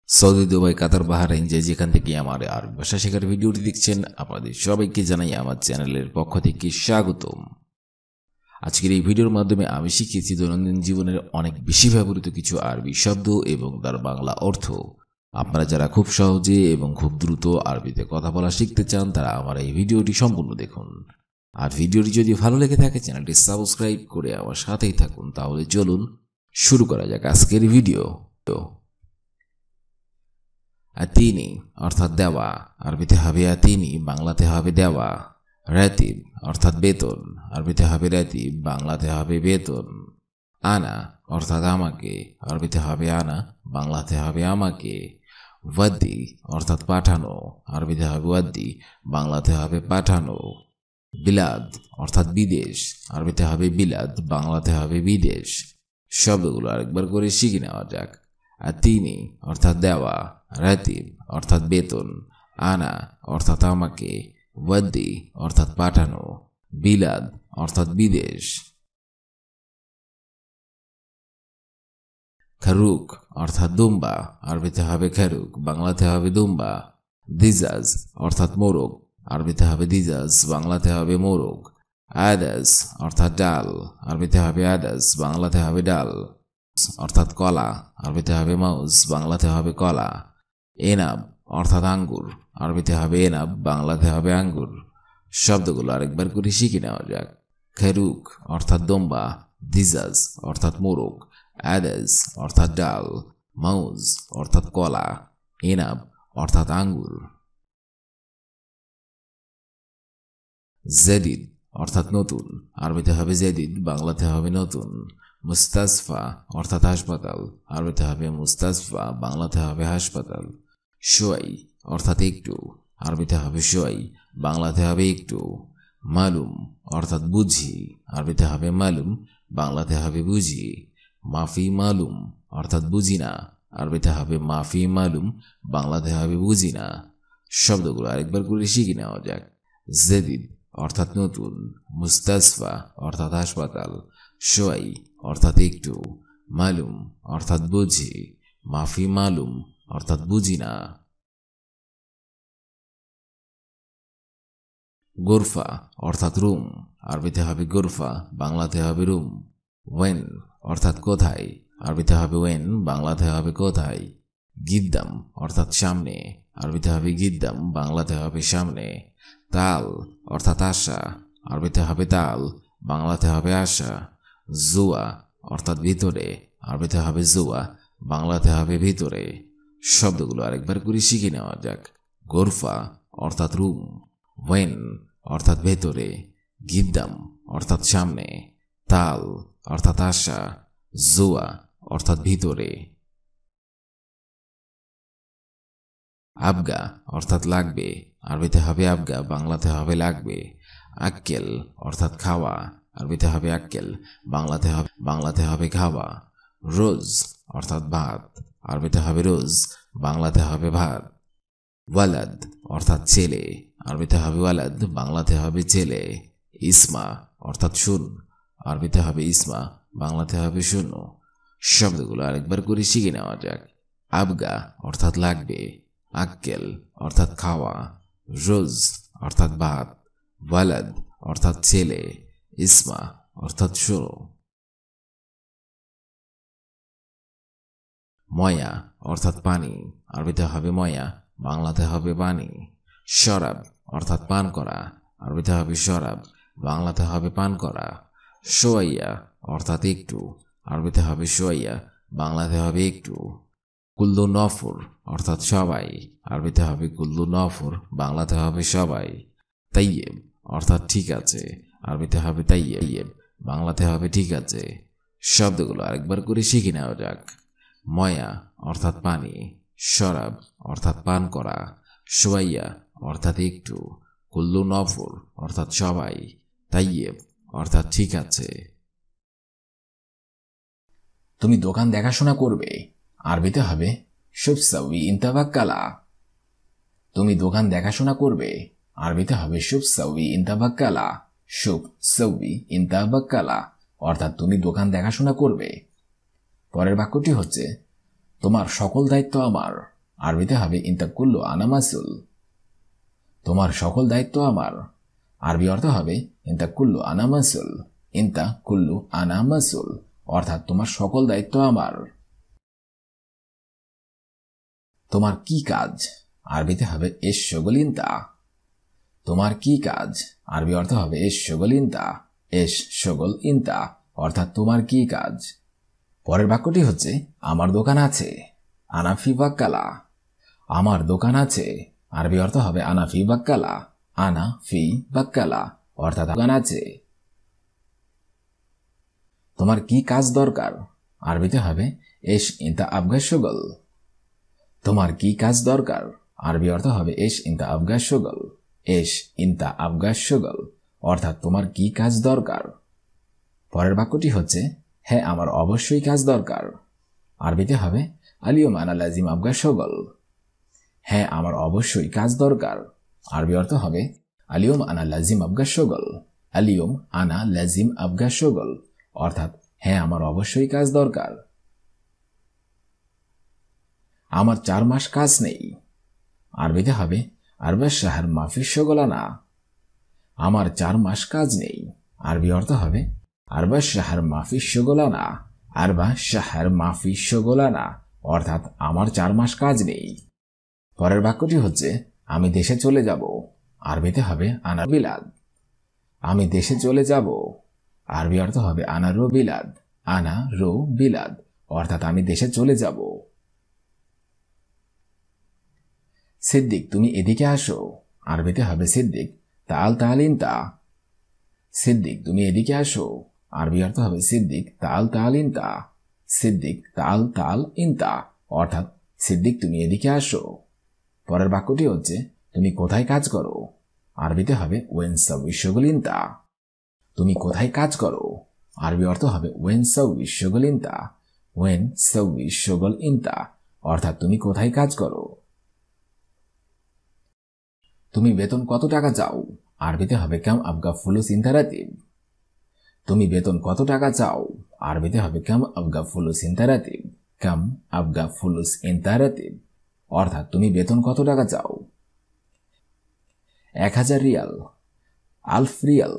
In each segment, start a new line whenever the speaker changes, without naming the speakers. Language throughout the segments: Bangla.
সৌদি, দুবাই, কাতার, বাহরাইন যে যেখান থেকে আমার আরবি ভাষা শেখার ভিডিওটি দেখছেন, আপনাদের সবাইকে জানাই আমার চ্যানেলের পক্ষ থেকে স্বাগতম। আজকের এই ভিডিওর মাধ্যমে আমি শিখেছি দৈনন্দিন জীবনের অনেক বেশি ব্যবহৃত কিছু আরবি শব্দ এবং তার বাংলা অর্থ। আপনারা যারা খুব সহজে এবং খুব দ্রুত আরবিতে কথা বলা শিখতে চান, তারা আমার এই ভিডিওটি সম্পূর্ণ দেখুন। আর ভিডিওটি যদি ভালো লেগে থাকে, চ্যানেলটি সাবস্ক্রাইব করে আমার সাথেই থাকুন। তাহলে চলুন শুরু করা যাক আজকের ভিডিও। আতিনি অর্থাৎ দেওয়া, আরবিতে হবে আতিনি, বাংলাতে হবে দেওয়া। রাতিব অর্থাৎ বেতন, আরবিতে হবে রাতিব, বাংলাতে হবে বেতন। আনা অর্থাৎ আমাকে, আরবিতে হবে আনা, বাংলাতে হবে আমাকে। ওয়াদ্দি অর্থাৎ পাঠানো, আরবিতে হবে ওয়াদ্দি, বাংলাতে হবে পাঠানো। বিলাদ অর্থাৎ বিদেশ, আরবিতে হবে বিলাদ, বাংলাতে হবে বিদেশ। শব্দগুলো আরেকবার করে শিখে নেওয়া যাক। আতিনি অর্থাৎ দেওয়া, রাতিব অর্থাৎ বেতন, আনা অর্থাৎ আমাকে, ওয়াদ্দি অর্থাৎ পাঠানো, বিলাদ অর্থাৎ বিদেশ। খারুক অর্থাৎ দুম্বা, আরবিতে হবে খারুক, বাংলাতে হবে দুম্বা। দিজাজ অর্থাৎ মোরগ, আরবিতে হবে দিজাজ, বাংলাতে হবে মোরগ। আদাস অর্থাৎ ডাল, আরবিতে হবে আদাস, বাংলাতে হবে ডাল। অর্থাৎ কলা, আরবিতে হবে মাউস, বাংলাতে হবে কলা। এনাব অর্থাৎ আঙ্গুর, আরবিতে হবে এনাব, বাংলাতে হবে আঙ্গুর। শব্দগুলো আরেকবার করে শিখে নেওয়া যাক। খেরুক অর্থাৎ দম্বা, দিজাজ অর্থাৎ মোরগ, আদাস অর্থাৎ ডাল, মাউজ অর্থাৎ কলা, এনাব অর্থাৎ আঙ্গুর। জেদিদ অর্থাৎ নতুন, আরবিতে হবে জেদিদ, বাংলাতে হবে নতুন। মুস্তাসফা অর্থাৎ হাসপাতাল, আরবিতে হবে মুস্তাসফা, বাংলাতে হবে হাসপাতাল। শোয়াই অর্থাৎ একটু, আরবিতে হবে শোয়াই, বাংলাতে হবে একটু। মালুম অর্থাৎ বুঝি, আরবিতে হবে মালুম, বাংলাতে হবে বুঝি। মাফি মালুম অর্থাৎ বুঝি না, আরবিতে হবে মাফি মালুম, বাংলাতে হবে বুঝি না। শব্দগুলো আরেকবার করে শিখে নেওয়া যাক। জেদিদ অর্থাৎ নতুন, মুস্তাসফা অর্থাৎ হাসপাতাল, শোয়াই অর্থাৎ একটু, মালুম অর্থাৎ বুঝি, মাফি মালুম অর্থাৎ বুঝি না। গোরফা অর্থাৎ রুম, আরবিতে হবে গোরফা, বাংলাতে হবে রুম। ওয়েন অর্থাৎ কোথায়, আরবিতে হবে ওয়েন, বাংলাতে হবে কোথায়। গিদ্দাম অর্থাৎ সামনে, আরবিতে হবে গিদ্দাম, বাংলাতে হবে সামনে। তাল অর্থাৎ আশা, আরবিতে হবে তাল, বাংলাতে হবে আশা। জুয়া অর্থাৎ ভিতরে, আরবিতে হবে জুয়া, বাংলাতে হবে ভিতরে। শব্দগুলো আরেকবার করে শিখে নেওয়া যাক। গোরফা অর্থাৎ রুম, ওয়েন অর্থাৎ ভেতরে, গিদ্দাম অর্থাৎ সামনে, তাল অর্থাৎ আশা, জুয়া অর্থাৎ ভিতরে। আবগা অর্থাৎ লাগবে, আরবিতে হবে আবগা, বাংলাতে হবে লাগবে। আক্কেল অর্থাৎ খাওয়া, আরবিতে হবে আক্কেল, বাংলাতে হবে খাওয়া। রোজ অর্থাৎ ভাত, আরবিতে হবে রোজ, বাংলাতে হবে ভাত। ওয়ালাদ অর্থাৎ ছেলে, আরবিতে হবে ওয়ালাদ, বাংলাতে হবে ছেলে। ইসমা অর্থাৎ শুন, আরবিতে হবে ইসমা, বাংলাতে হবে শুনো। শব্দগুলো আরেকবার করে শিখে নেওয়া যাক। আবগা অর্থাৎ লাগবে, আক্কেল অর্থাৎ খাওয়া, রোজ অর্থাৎ ভাত, ওয়ালাদ অর্থাৎ ছেলে, ইসমা অর্থাৎ শোনো। ময়া অর্থাৎ পানি, আরবিতে হবে ময়া, বাংলাতে হবে পানি। শরাব অর্থাৎ পান করা, আরবিতে হবে শরাব, বাংলাতে হবে পান করা। সোয়াইয়া অর্থাৎ একটু, আরবিতে হবে সোয়াইয়া, বাংলাতে হবে একটু। কুল্লু নফর অর্থাৎ সবাই, আরবিতে হবে কুল্লু নফর, বাংলাতে হবে সবাই। তাইয়েব অর্থাৎ ঠিক আছে, আরবিতে হবে তাইয়েব, বাংলাতে হবে ঠিক আছে। শব্দগুলো আরেকবার করে শিখে নেওয়া যাক। ময়া অর্থাৎ পানি, শরাব অর্থাৎ পান করা, সোয়াইয়া অর্থাৎ একটু, কুল্লু নফর অর্থাৎ সবাই, তাইয়েব অর্থাৎ ঠিক আছে।
তুমি দোকান দেখাশোনা করবে, আরবিতে হবে শুফ সাউই ইনতাবাক্কালা। তুমি দোকান দেখাশোনা করবে, আরবিতে হবে শুফ সাউই ইনতাবাক্কালা। শুফ সাউই ইনতাবাক্কালা অর্থাৎ তুমি দোকান দেখাশোনা করবে। পরের বাক্যটি হচ্ছে তোমার সকল দায়িত্ব আমার, আরবিতে হবে ইনতা কুল্লু আনা মাসুল। তোমার সকল দায়িত্ব আমার, আরবি অর্থ হবে ইনতা কুল্লু আনা মাসুল। ইনতা কুল্লু আনা মাসুল অর্থাৎ তোমার সকল দায়িত্ব আমার। তোমার কি কাজ, আরবিতে হবে এস শগল ইনতা। তোমার কি কাজ, আরবি অর্থ হবে এস শগল ইনতা। এস শগল ইনতা অর্থাৎ তোমার কি কাজ। পরের বাক্যটি হচ্ছে আমার দোকান আছে, আনাফি বাক্কালা। আমার দোকান আছে, আরবি অর্থ হবে আনাফি বাক্কালা। আনা ফি বাক্কালা অর্থাৎ দোকান আছে। তোমার কি কাজ দরকার, আরবিতে হবে এস ইনতা আবগা শগল। তোমার কি কাজ দরকার, আরবি অর্থ হবে এস ইনতা আবগা শগল। এস ইনতা আবগা শগল অর্থাৎ তোমার কি কাজ দরকার। পরের বাক্যটি হচ্ছে হ্যাঁ আমার অবশ্যই কাজ দরকার, আরবিতে হবে আলিয়ম আনা লাজিম আবগা শগল। হ্যাঁ আমার অবশ্যই কাজ দরকার, আরবি অর্থ হবে আলিয়ম আনা লাজিম আবগা শগল। আলিয়ম আনা লাজিম আবগা শগল অর্থাৎ হ্যাঁ আমার অবশ্যই কাজ দরকার। আমার 4 মাস কাজ নেই, আরবিতে হবে আরবা শাহর মাফি শগলানা। আমার 4 মাস কাজ নেই, আরবি অর্থ হবে আরবা শাহর মাফি শগলানা। আরবা শাহর মাফি শগলানা অর্থাৎ আমার 4 মাস কাজ নেই। পরের বাক্যটি হচ্ছে আমি দেশে চলে যাব, আরবিতে হবে আনা বিলাদ। আমি দেশে চলে যাব, আরবি অর্থ হবে আনা রো বিলাদ। আনা রো বিলাদ অর্থাৎ আমি দেশে চলে যাব। সিদ্দিক তুমি এদিকে আসো, আরবিতে হবে সিদ্দিক তাল তাল ইনতা। সিদ্দিক তুমি এদিকে আসো, আরবি অর্থ হবে সিদ্দিক তাল তাল ইনতা। সিদ্দিক তাল তাল ইনতা অর্থাৎ সিদ্দিক তুমি এদিকে আসো। পরের বাক্যটি হচ্ছে তুমি কোথায় কাজ করো, আরবিতে হবে ওয়েন সাউই শগল ইনতা। তুমি কোথায় কাজ করো, আরবি অর্থ হবে ওয়েন সাউই শগল ইনতা। ওয়েন সাউই শগল ইনতা অর্থাৎ তুমি কোথায় কাজ করো। তুমি বেতন কত টাকা চাও, আরবিতে হবে কাম আবগা ফুলুস ইনতা রাতিব। তুমি বেতন কত টাকা চাও, আরবিতে হবে কাম আবগা ফুলুস ইনতা রাতিব। কাম আবগা ফুলুস ইনতা রাতিব অর্থাৎ তুমি বেতন কত টাকা চাও। 1000 রিয়াল, আলফ রিয়াল।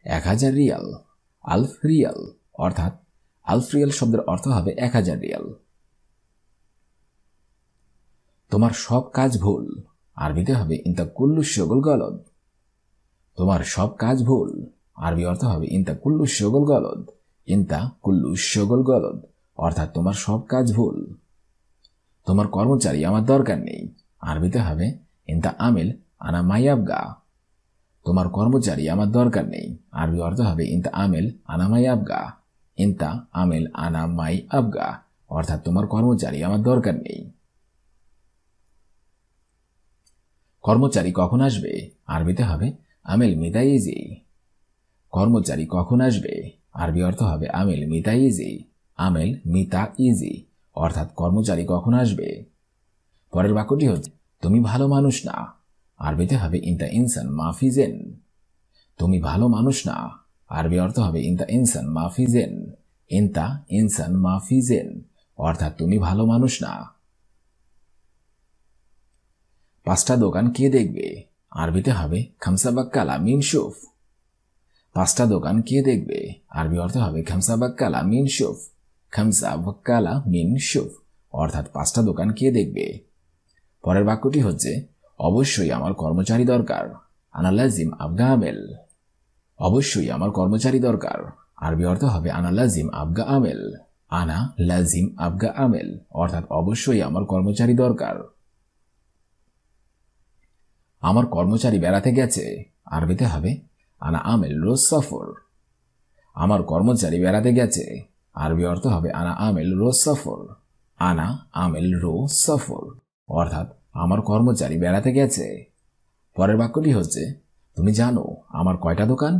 1000 রিয়াল, আলফ রিয়াল অর্থাৎ আলফ রিয়াল শব্দের অর্থ হবে 1000 রিয়াল। তোমার সব কাজ ভুল, আরবিতে হবে ইনতা কুল্লু শগল গলদ। তোমার সব কাজ ভুল, আরবি অর্থ হবে ইনতা কুল্লু শগল গলদ। ইনতা কুল্লু শগল গলদ অর্থাৎ তোমার সব কাজ ভুল। তোমার কর্মচারী আমার দরকার নেই, আরবিতে হবে ইনতা আমিল আনা মাই আবগা। তোমার কর্মচারী আমার দরকার নেই, আরবি অর্থ হবে ইনতা আমিল আনা মাই আবগা। ইনতা আমিল আনা মাই আবগা অর্থাৎ তোমার কর্মচারী আমার দরকার নেই। কর্মচারী কখন আসবে, আরবিতে হবে আমিল মিতা ইজি। কর্মচারী কখন আসবে, আরবি অর্থ হবে আমিল মিতা ইজি। আমিল মিতা ইজি অর্থাৎ কর্মচারী কখন আসবে। পরের বাক্যটি হচ্ছে তুমি ভালো মানুষ না, আরবিতে হবে ইনতা ইনসান মাফিজেন। তুমি ভালো মানুষ না, আরবি অর্থ হবে ইনতা ইনসান মাফিজেন। ইনতা ইনসান মাফিজেন অর্থাৎ তুমি ভালো মানুষ না। 5টা দোকান কে দেখবে, আরবিতে হবে খামসা বাক্কালা মিন শুফ। 5টা দোকান কে দেখবে, আরবি অর্থ হবে খামসা বাক্কালা মিন শুফ। খামসা বাক্কালা মিন শুফ অর্থাৎ 5টা দোকান কে দেখবে। পরের বাক্যটি হচ্ছে অবশ্যই আমার কর্মচারী দরকার, আনা লাজিম আবগা আমেল। অবশ্যই আমার কর্মচারী দরকার, আরবি অর্থ হবে আনা লাজিম আবগা আমেল। আনা লাজিম আবগা আমেল অর্থাৎ অবশ্যই আমার কর্মচারী দরকার। আমার কর্মচারী বেড়াতে গেছে, আরবিতে হবে আনা আমেল রোজ সফর। আমার কর্মচারী বেড়াতে গেছে, আরবি অর্থ হবে আনা আমেল রোজ সফর। আনা আমেল রোজ সফর অর্থাৎ আমার কর্মচারী বেড়াতে গেছে। পরের বাক্যটি হচ্ছে তুমি জানো আমার কয়টা দোকান,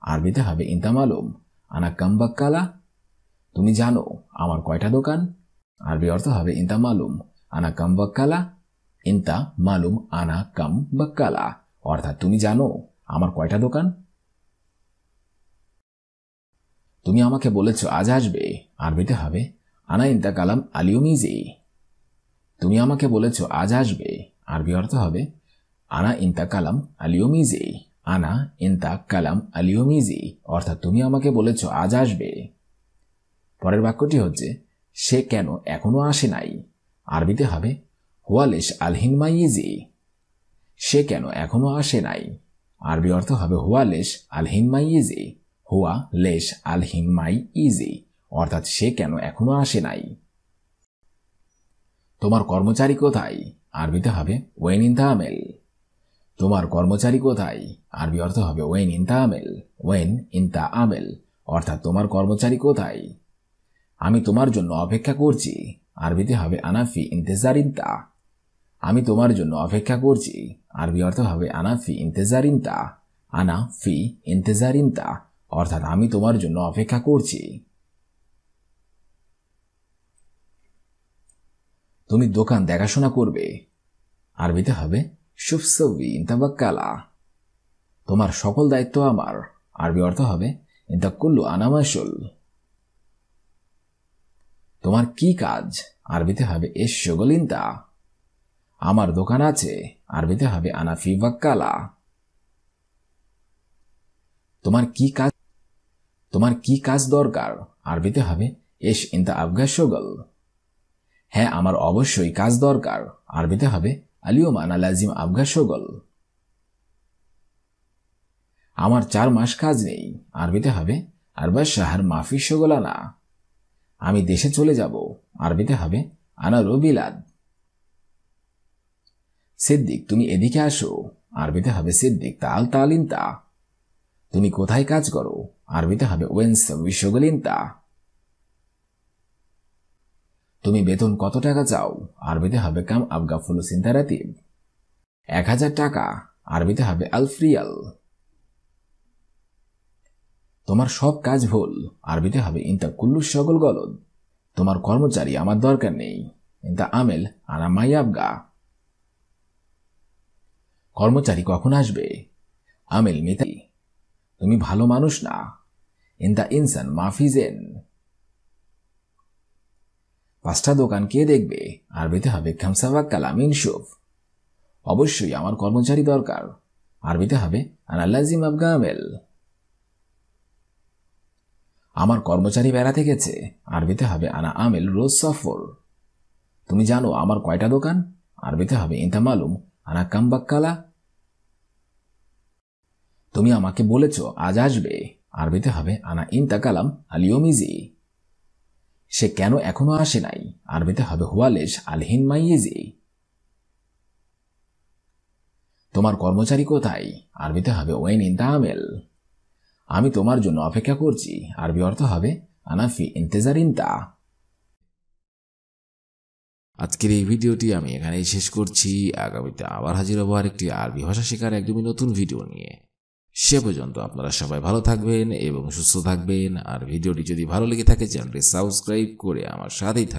আরবিতে হবে ইনতা মালুম আনা কাম বাক্কালা। তুমি জানো আমার কয়টা দোকান, আরবি অর্থ হবে ইনতা মালুম আনা কাম বাক্কালা। ইনতা মালুম আনা কাম বাক্কালা অর্থাৎ তুমি জানো আমার কয়টা দোকান। তুমি আমাকে বলেছ আজ আসবে, আরবিতে হবে আনা ইনতা কালাম আলিয়ম ইজি। তুমি আমাকে বলেছ আজ আসবে, আরবি অর্থ হবে আনা ইনতা কালাম আলিওমিজি। আনা ইনতা কালাম আলিওমিজি অর্থাৎ তুমি আমাকে বলেছ আজ আসবে। পরের বাক্যটি হচ্ছে সে কেন এখনো আসে নাই, আরবিতে হবে হুয়ালিশ আলহিন মাইজি। সে কেন এখনো আসে নাই, আরবি অর্থ হবে হুয়ালিশ আলহিন মাইজি। হুয়া লেশ আলহিন মাই ইজি অর্থাৎ সে কেন এখনো আসে নাই। তোমার কর্মচারী কোথায়, আরবিতে হবে ওয়েন ইন তামেল। তোমার কর্মচারী কোথায়, আরবি অর্থ হবে ওয়েন ইন তামেল। ওয়েন ইন তা আমেল অর্থাৎ তোমার কর্মচারী কোথায়। আমি তোমার জন্য অপেক্ষা করছি, আরবিতে হবে আনাফি ইন্তেজারিনতা। আমি তোমার জন্য অপেক্ষা করছি, আরবি অর্থ হবে আনাফি ইন্তেজারিনতা। আনা ফি ইন্তেজারিনতা অর্থাৎ আমি তোমার জন্য অপেক্ষা করছি। তুমি দোকান দেখাশোনা করবে, আরবিতে হবে শুফসবি ইন্তাবাক্কালা। তোমার সকল দায়িত্ব আমার, আরবি অর্থ হবে ইন্তা কুল্লু আনামাশুল। তোমার কি কাজ, আরবিতে হবে এস শগলিনতা। আমার দোকান আছে, আরবিতে হবে আনাফি বাক্কালা। তোমার কি কাজ দরকার, আরবিতে হবে এস ইনতা আবগা শগল। হ্যাঁ আমার অবশ্যই কাজ দরকার, আরবিতে হবে আলিয়ম আনা লাজিম আবগা শগল। আমার 4 মাস কাজ নেই, আরবিতে হবে আরবা শাহর মাফি শগলানা। আমি দেশে চলে যাব, আরবিতে হবে আনা রবিলাদ। সিদ্দিক তুমি এদিকে আসো, আরবিতে হবে সিদ্দিক তাল তালিনতা। তুমি কোথায় কাজ করো, আরবিতে হবে ওয়েন্স বিশ্বগলিনতা। তুমি বেতন কত টাকা চাও, আরবিতে হবে কাম আবগা ফুলুসিন তারাতিব। 1000 টাকা, আরবিতে হবে আলফরিয়াল। তোমার সব কাজ ভুল, আরবিতে হবে ইনতা কুল্লু শগল গলদ। তোমার কর্মচারী আমার দরকার নেই, ইনতা আমেল আনা মাই আবগা। কর্মচারী কখন আসবে, আমেল মিতাই। তুমি ভালো মানুষ না, ইনতা ইনসান মাফিজেন। 5টা দোকান কে দেখবে, আরবিতে হবে খামসাবাক কালামিন শুফ। অবশ্যই আমার কর্মচারী দরকার, আরবিতে হবে আনা লাজিম আবগা আমেল। আমার কর্মচারী বেড়াতে গেছে, আরবিতে হবে আনা আমেল রোজ সফর। তুমি জানো আমার কয়টা দোকান, আরবিতে হবে ইনতা মালুম আনা কামবাক্কালা। তুমি আমাকে বলেছ আজ আসবে, আরবিতে হবে আনা ইনতা কালাম আলিওমিজি। সে কেন এখনো আসে নাই, আরবিতে হবে হুয়ালেশ আলহিন মাইজি। তোমার কর্মচারী কোথায়, আরবিতে হবে ওয়েন ইন তামেল। আমি তোমার জন্য অপেক্ষা করছি, আরবি অর্থ হবে আনাফি ইন্তেজারিনতা।
আজকের এই ভিডিওটি আমি এখানেই শেষ করছি। আগামীতে আবার হাজির হবো আরেকটি আরবি ভাষা শেখার একদমই নতুন ভিডিও নিয়ে। সে পর্যন্ত আপনারা সবাই ভালো থাকবেন এবং সুস্থ থাকবেন। আর ভিডিওটি যদি ভালো লেগে থাকে চ্যানেলটি সাবস্ক্রাইব করে আমার সাথেই থাকবেন।